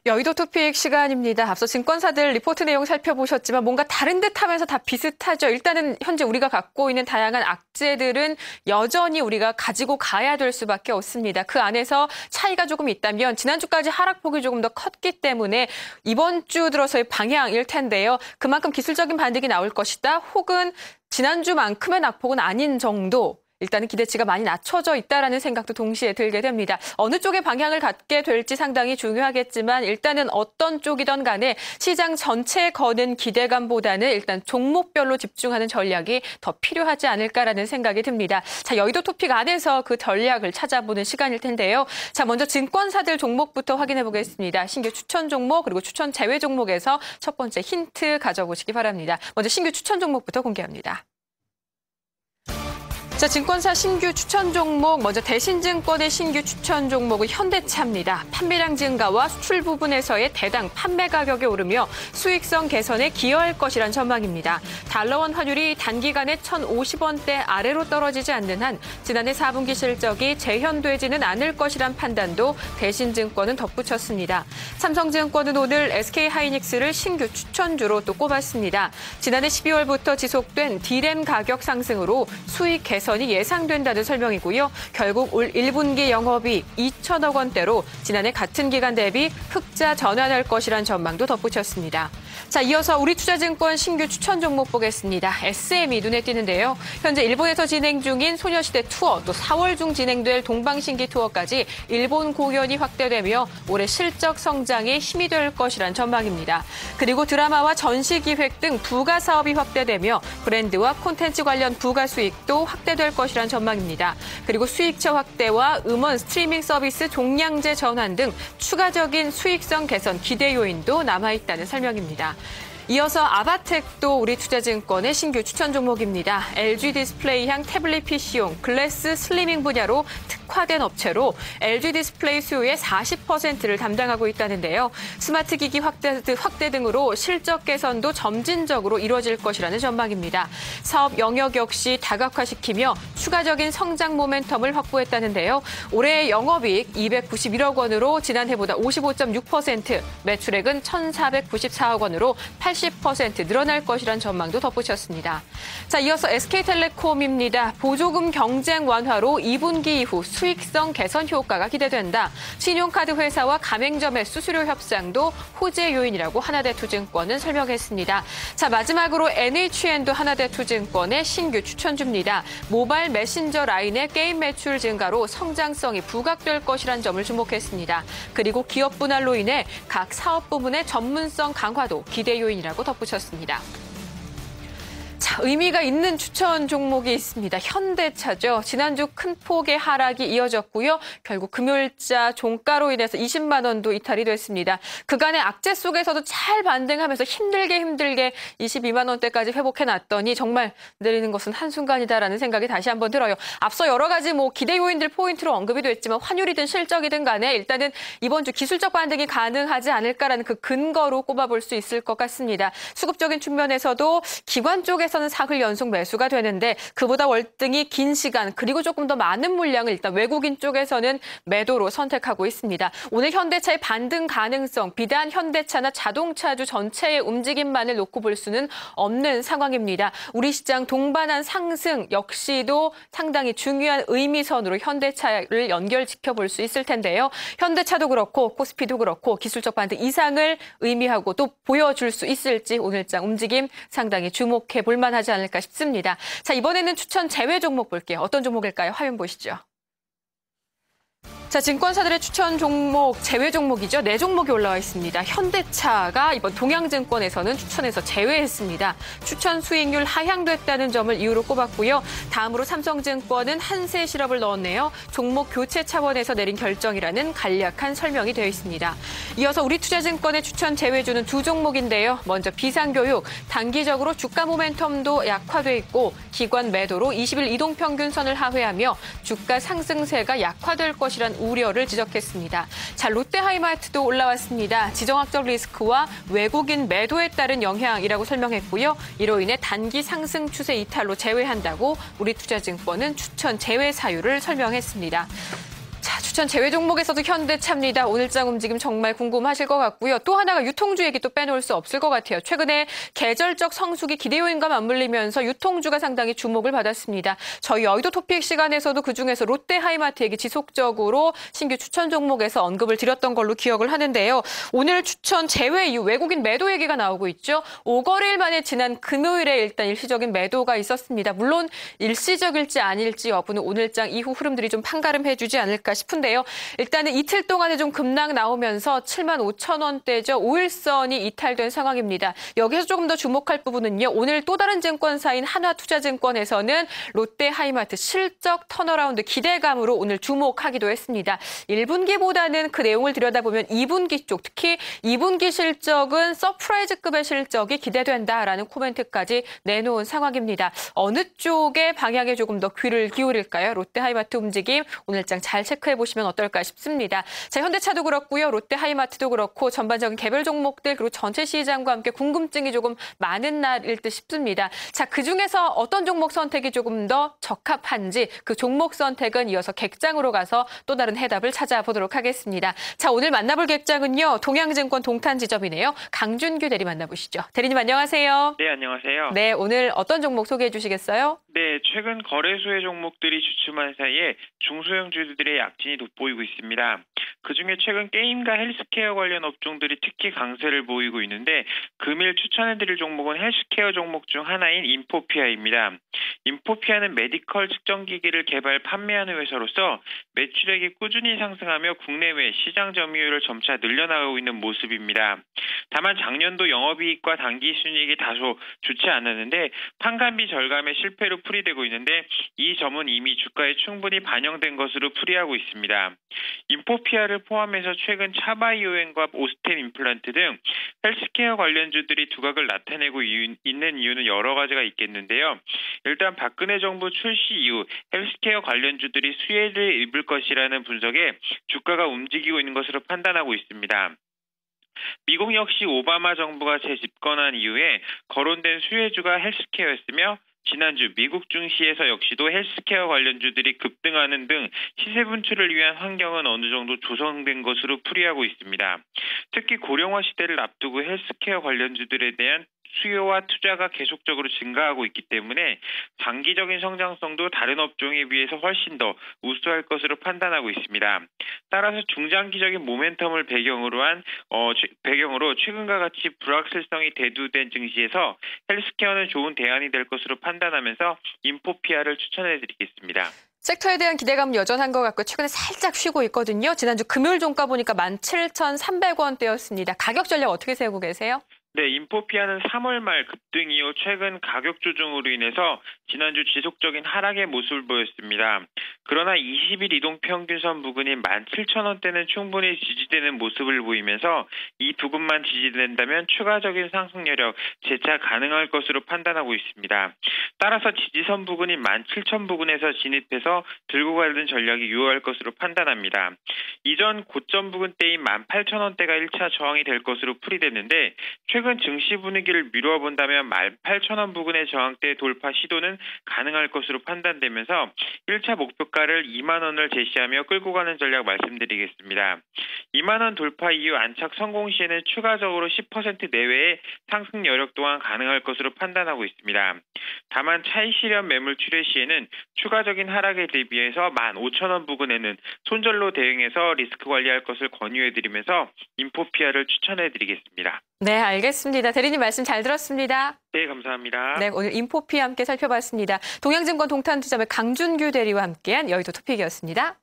여의도 토픽 시간입니다. 앞서 증권사들 리포트 내용 살펴보셨지만 뭔가 다른 듯 하면서 다 비슷하죠. 일단은 현재 우리가 갖고 있는 다양한 악재들은 여전히 우리가 가지고 가야 될 수밖에 없습니다. 그 안에서 차이가 조금 있다면 지난주까지 하락폭이 조금 더 컸기 때문에 이번 주 들어서의 방향일 텐데요. 그만큼 기술적인 반등이 나올 것이다. 혹은 지난주만큼의 낙폭은 아닌 정도. 일단은 기대치가 많이 낮춰져 있다라는 생각도 동시에 들게 됩니다. 어느 쪽의 방향을 갖게 될지 상당히 중요하겠지만 일단은 어떤 쪽이든 간에 시장 전체에 거는 기대감보다는 일단 종목별로 집중하는 전략이 더 필요하지 않을까라는 생각이 듭니다. 자, 여의도 토픽 안에서 그 전략을 찾아보는 시간일 텐데요. 자, 먼저 증권사들 종목부터 확인해 보겠습니다. 신규 추천 종목 그리고 추천 제외 종목에서 첫 번째 힌트 가져보시기 바랍니다. 먼저 신규 추천 종목부터 공개합니다. 자, 증권사 신규 추천 종목, 먼저 대신증권의 신규 추천 종목은 현대차입니다. 판매량 증가와 수출 부분에서의 대당 판매 가격이 오르며 수익성 개선에 기여할 것이란 전망입니다. 달러원 환율이 단기간에 1,050원대 아래로 떨어지지 않는 한 지난해 4분기 실적이 재현되지는 않을 것이란 판단도 대신증권은 덧붙였습니다. 삼성증권은 오늘 SK하이닉스를 신규 추천주로 또 꼽았습니다. 지난해 12월부터 지속된 디램 가격 상승으로 수익 개선이 예상된다는 설명이고요. 결국 올 1분기 영업이익 2천억 원대로 지난해 같은 기간 대비 흑자 전환할 것이란 전망도 덧붙였습니다. 자, 이어서 우리투자증권 신규 추천 종목 보겠습니다. SM이 눈에 띄는데요. 현재 일본에서 진행 중인 소녀시대 투어, 또 4월 중 진행될 동방신기 투어까지 일본 공연이 확대되며 올해 실적 성장에 힘이 될 것이란 전망입니다. 그리고 드라마와 전시 기획 등 부가 사업이 확대되며 브랜드와 콘텐츠 관련 부가 수익도 확대될 것이란 전망입니다. 그리고 수익처 확대와 음원 스트리밍 서비스 종량제 전환 등 추가적인 수익성 개선 기대 요인도 남아있다는 설명입니다. 이어서 아바텍도 우리투자증권의 신규 추천 종목입니다. LG 디스플레이향 태블릿 PC용 글래스 슬리밍 분야로 특화된 업체로 LG 디스플레이 수요의 40%를 담당하고 있다는데요. 스마트 기기 확대 등으로 실적 개선도 점진적으로 이루어질 것이라는 전망입니다. 사업 영역 역시 다각화시키며 추가적인 성장 모멘텀을 확보했다는데요. 올해 영업이익 291억 원으로 지난해보다 55.6%, 매출액은 1,494억 원으로 80% 늘어날 것이란 전망도 덧붙였습니다. 자, 이어서 SK텔레콤입니다. 보조금 경쟁 완화로 2분기 이후 수익성 개선 효과가 기대된다. 신용카드 회사와 가맹점의 수수료 협상도 호재 요인이라고 하나대투증권은 설명했습니다. 자, 마지막으로 NHN도 하나대투증권의 신규 추천주입니다. 모바일 메신저 라인의 게임 매출 증가로 성장성이 부각될 것이란 점을 주목했습니다. 그리고 기업 분할로 인해 각 사업 부문의 전문성 강화도 기대 요인이라고 덧붙였습니다. 자, 의미가 있는 추천 종목이 있습니다. 현대차죠. 지난주 큰 폭의 하락이 이어졌고요. 결국 금요일자 종가로 인해서 20만 원도 이탈이 됐습니다. 그간의 악재 속에서도 잘 반등하면서 힘들게 22만 원대까지 회복해놨더니 정말 내리는 것은 한순간이다라는 생각이 다시 한번 들어요. 앞서 여러 가지 기대 요인들 포인트로 언급이 됐지만 환율이든 실적이든 간에 일단은 이번 주 기술적 반등이 가능하지 않을까라는 그 근거로 꼽아볼 수 있을 것 같습니다. 수급적인 측면에서도 기관 쪽에서는 사흘 연속 매수가 되는데 그보다 월등히 긴 시간 그리고 조금 더 많은 물량을 일단 외국인 쪽에서는 매도로 선택하고 있습니다. 오늘 현대차의 반등 가능성, 비단 현대차나 자동차주 전체의 움직임만을 놓고 볼 수는 없는 상황입니다. 우리 시장 동반한 상승 역시도 상당히 중요한 의미선으로 현대차를 연결시켜 볼 수 있을 텐데요. 현대차도 그렇고 코스피도 그렇고 기술적 반등 이상을 의미하고 또 보여줄 수 있을지 오늘장 움직임 상당히 주목해 볼 만하지 않을까 싶습니다. 자, 이번에는 추천 제외 종목 볼게요. 어떤 종목일까요? 화면 보시죠. 자, 증권사들의 추천 종목, 제외 종목이죠. 4종목이 올라와 있습니다. 현대차가 이번 동양증권에서는 추천해서 제외했습니다. 추천 수익률 하향됐다는 점을 이유로 꼽았고요. 다음으로 삼성증권은 한세 실업을 넣었네요. 종목 교체 차원에서 내린 결정이라는 간략한 설명이 되어 있습니다. 이어서 우리투자증권의 추천 제외주는 2종목인데요. 먼저 비상교육, 단기적으로 주가 모멘텀도 약화돼 있고 기관 매도로 20일 이동평균선을 하회하며 주가 상승세가 약화될 것이란 우려를 지적했습니다. 자, 롯데하이마트도 올라왔습니다. 지정학적 리스크와 외국인 매도에 따른 영향이라고 설명했고요. 이로 인해 단기 상승 추세 이탈로 제외한다고 우리투자증권은 추천 제외 사유를 설명했습니다. 자, 추천 제외 종목에서도 현대차입니다. 오늘장 움직임 정말 궁금하실 것 같고요. 또 하나가 유통주 얘기 또 빼놓을 수 없을 것 같아요. 최근에 계절적 성수기 기대 요인과 맞물리면서 유통주가 상당히 주목을 받았습니다. 저희 여의도 토픽 시간에서도 그중에서 롯데 하이마트 얘기 지속적으로 신규 추천 종목에서 언급을 드렸던 걸로 기억을 하는데요. 오늘 추천 제외 이후 외국인 매도 얘기가 나오고 있죠. 5거래일 만에 지난 금요일에 일단 일시적인 매도가 있었습니다. 물론 일시적일지 아닐지 여부는 오늘장 이후 흐름들이 좀 판가름해주지 않을까 싶은데요. 일단은 이틀 동안에 좀 급락 나오면서 75,000원대죠. 5일선이 이탈된 상황입니다. 여기서 조금 더 주목할 부분은요. 오늘 또 다른 증권사인 한화투자증권에서는 롯데 하이마트 실적 턴어라운드 기대감으로 오늘 주목하기도 했습니다. 1분기보다는 그 내용을 들여다보면 2분기 쪽, 특히 2분기 실적은 서프라이즈급의 실적이 기대된다라는 코멘트까지 내놓은 상황입니다. 어느 쪽의 방향에 조금 더 귀를 기울일까요? 롯데 하이마트 움직임 오늘장 잘 체크해 보시면 어떨까 싶습니다. 자, 현대차도 그렇고요. 롯데 하이마트도 그렇고 전반적인 개별 종목들 그리고 전체 시장과 함께 궁금증이 조금 많은 날일 듯 싶습니다. 자, 그중에서 어떤 종목 선택이 조금 더 적합한지 그 종목 선택은 이어서 객장으로 가서 또 다른 해답을 찾아보도록 하겠습니다. 자, 오늘 만나볼 객장은요. 동양증권 동탄지점이네요. 강준규 대리 만나보시죠. 대리님 안녕하세요. 네, 안녕하세요. 네, 오늘 어떤 종목 소개해 주시겠어요? 네, 최근 거래소의 종목들이 주춤한 사이에 중소형주들의 약진이 돋보이고 있습니다. 그중에 최근 게임과 헬스케어 관련 업종들이 특히 강세를 보이고 있는데 금일 추천해드릴 종목은 헬스케어 종목 중 하나인 인포피아입니다. 인포피아는 메디컬 측정기기를 개발 판매하는 회사로서 매출액이 꾸준히 상승하며 국내외 시장 점유율을 점차 늘려나가고 있는 모습입니다. 다만 작년도 영업이익과 당기순이익이 다소 좋지 않았는데 판관비 절감의 실패로 풀이되고 있는데 이 점은 이미 주가에 충분히 반영된 것으로 풀이하고 있습니다. 인포피아를 포함해서 최근 차바이오엠과 오스템 임플란트 등 헬스케어 관련주들이 두각을 나타내고 있는 이유는 여러 가지가 있겠는데요. 일단 박근혜 정부 출시 이후 헬스케어 관련주들이 수혜를 입을 것이라는 분석에 주가가 움직이고 있는 것으로 판단하고 있습니다. 미국 역시 오바마 정부가 재집권한 이후에 거론된 수혜주가 헬스케어였으며 지난주 미국 증시에서 역시도 헬스케어 관련주들이 급등하는 등 시세 분출을 위한 환경은 어느 정도 조성된 것으로 풀이하고 있습니다. 특히 고령화 시대를 앞두고 헬스케어 관련주들에 대한 수요와 투자가 계속적으로 증가하고 있기 때문에 장기적인 성장성도 다른 업종에 비해서 훨씬 더 우수할 것으로 판단하고 있습니다. 따라서 중장기적인 모멘텀을 배경으로 최근과 같이 불확실성이 대두된 증시에서 헬스케어는 좋은 대안이 될 것으로 판단하면서 인포피아를 추천해드리겠습니다. 섹터에 대한 기대감은 여전한 것 같고 최근에 살짝 쉬고 있거든요. 지난주 금요일 종가 보니까 17,300원대였습니다. 가격 전략 어떻게 세우고 계세요? 네, 인포피아는 3월 말 급등 이후 최근 가격 조정으로 인해서 지난주 지속적인 하락의 모습을 보였습니다. 그러나 20일 이동 평균선 부근인 17,000원대는 충분히 지지되는 모습을 보이면서 이 부근만 지지된다면 추가적인 상승 여력 재차 가능할 것으로 판단하고 있습니다. 따라서 지지선 부근인 17,000 부근에서 진입해서 들고 가는 전략이 유효할 것으로 판단합니다. 이전 고점 부근대인 18,000원대가 1차 저항이 될 것으로 풀이됐는데 최근 증시 분위기를 미루어 본다면 18,000원 부근의 저항대 돌파 시도는 가능할 것으로 판단되면서 1차 목표가를 2만 원을 제시하며 끌고 가는 전략 말씀드리겠습니다. 2만 원 돌파 이후 안착 성공 시에는 추가적으로 10% 내외의 상승 여력 또한 가능할 것으로 판단하고 있습니다. 다만 차익 실현 매물 출회 시에는 추가적인 하락에 대비해서 15,000원 부근에는 손절로 대응해서 리스크 관리할 것을 권유해드리면서 인포피아를 추천해드리겠습니다. 네, 알겠습니다. 대리님 말씀 잘 들었습니다. 네, 감사합니다. 네, 오늘 인포피아 함께 살펴봤습니다. 동양증권 동탄투자의 강준규 대리와 함께한 여의도 토픽이었습니다.